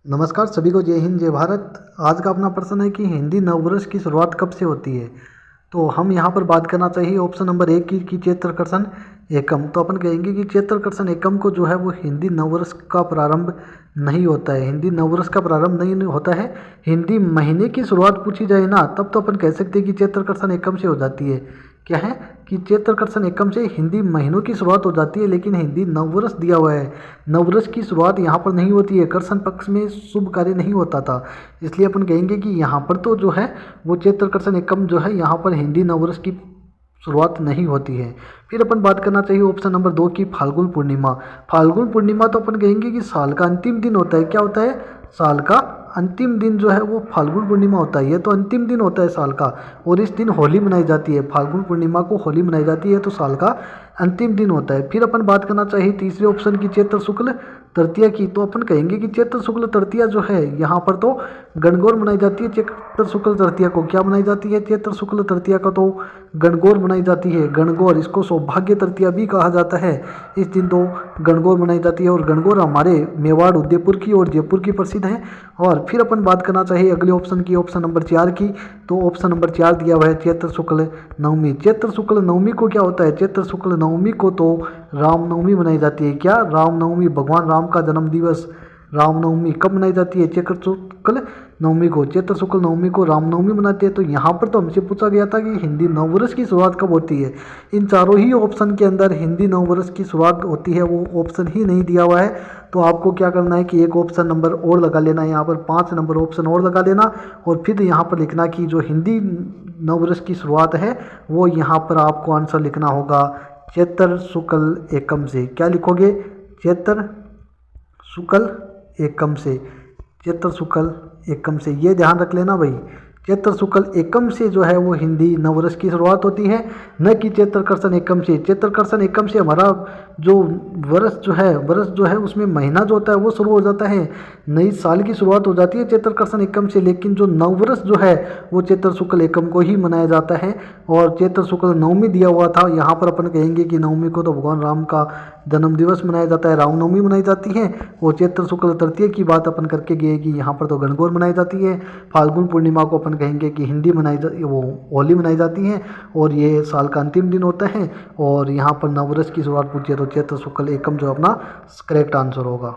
नमस्कार सभी को, जय हिंद जय भारत। आज का अपना प्रश्न है कि हिंदी नववर्ष की शुरुआत कब से होती है। तो हम यहाँ पर बात करना चाहिए ऑप्शन नंबर एक की कि चैत्रकर्षण एकम। तो अपन कहेंगे कि चैत्रकर्षण एकम को जो है वो हिंदी नववर्ष का प्रारंभ नहीं होता है। हिंदी नववर्ष का प्रारंभ नहीं होता है। हिंदी महीने की शुरुआत पूछी जाए ना, तब तो अपन कह सकते हैं कि चैत्रकर्षण एकम से हो जाती है। क्या है कि चैत्रकर्षण एकम से हिंदी महीनों की शुरुआत हो जाती है, लेकिन हिंदी नववर्ष दिया हुआ है। नववर्ष की शुरुआत यहाँ पर नहीं होती है। कर्षण पक्ष में शुभ कार्य नहीं होता था, इसलिए अपन कहेंगे कि यहाँ पर तो जो है वो चैत्रकर्षण एकम जो है यहाँ पर हिंदी नववर्ष की शुरुआत नहीं होती है। फिर अपन बात करना चाहिए ऑप्शन नंबर दो की फाल्गुन पूर्णिमा। फाल्गुन पूर्णिमा तो अपन कहेंगे कि साल का अंतिम दिन होता है। क्या होता है? साल का अंतिम दिन जो है वो फाल्गुन पूर्णिमा होता है। ये तो अंतिम दिन होता है साल का, और इस दिन होली मनाई जाती है। फाल्गुन पूर्णिमा को होली मनाई जाती है, तो साल का अंतिम दिन होता है। फिर अपन बात करना चाहिए तीसरे ऑप्शन की चैत्र शुक्ल तृतीया की। तो अपन कहेंगे कि चैत्र शुक्ल तृतीया जो है यहाँ पर तो गणगौर मनाई जाती है। चैत्र शुक्ल तृतीया को क्या मनाई जाती है? चैत्र शुक्ल तृतीया का तो गणगौर मनाई जाती है। गणगौर, इसको सौभाग्य तृतीया भी कहा जाता है। इस दिन तो गणगौर मनाई जाती है, और गणगौर हमारे मेवाड़, उदयपुर की और जयपुर की प्रसिद्ध है। और फिर अपन बात करना चाहिए अगले ऑप्शन की, ऑप्शन नंबर 4 की। तो ऑप्शन नंबर 4 दिया हुआ है चैत्र शुक्ल नवमी। चैत्र शुक्ल नवमी को क्या होता है? चैत्र शुक्ल नवमी को तो रामनवमी मनाई जाती है। क्या? रामनवमी, भगवान राम का जन्म दिवस रामनवमी कब मनाई जाती है? चैत्र शुक्ल नवमी को। चैत्र शुक्ल नवमी को रामनवमी मनाते हैं। तो यहाँ पर तो हमसे पूछा गया था कि हिंदी नववर्ष की शुरुआत कब होती है। इन चारों ही ऑप्शन के अंदर हिंदी नववर्ष की शुरुआत होती है, वो ऑप्शन ही नहीं दिया हुआ है। तो आपको क्या करना है कि एक ऑप्शन नंबर और लगा लेना है, यहाँ पर 5 नंबर ऑप्शन और लगा देना, और फिर यहाँ पर लिखना कि जो हिंदी नववर्ष की शुरुआत है वो यहाँ पर आपको आंसर लिखना होगा चैत्र शुक्ल एकम से। क्या लिखोगे? चैत्र शुक्ल एकम से। चैत्र शुक्ल एकम से, ये ध्यान रख लेना भाई। चैत्र शुक्ल एकम से जो है वो हिंदी नववर्ष की शुरुआत होती है, न कि चैत्रकर्षण एकम से। चैत्रकर्षण एकम से हमारा जो वर्ष जो है उसमें महीना जो होता है वो शुरू हो जाता है, नई साल की शुरुआत हो जाती है चैत्रकर्षण एकम से। लेकिन जो नववर्ष जो है वो चैत्र शुक्ल एकम को ही मनाया जाता है। और चैत्र शुक्ल नवमी दिया हुआ था, यहाँ पर अपन कहेंगे कि नवमी को तो भगवान राम का जन्म दिवस मनाया जाता है, रामनवमी मनाई जाती है। और चैत्र शुक्ल तृतीया की बात अपन करके गए कि यहाँ पर तो गणगौर मनाई जाती है। फाल्गुन पूर्णिमा को अपन कहेंगे कि हिंदी वो होली मनाई जाती है, और ये साल का अंतिम दिन होता है। और यहाँ पर नववर्ष की शुरुआत पूछिए तो चैत्र शुक्ल एकम जो अपना करेक्ट आंसर होगा।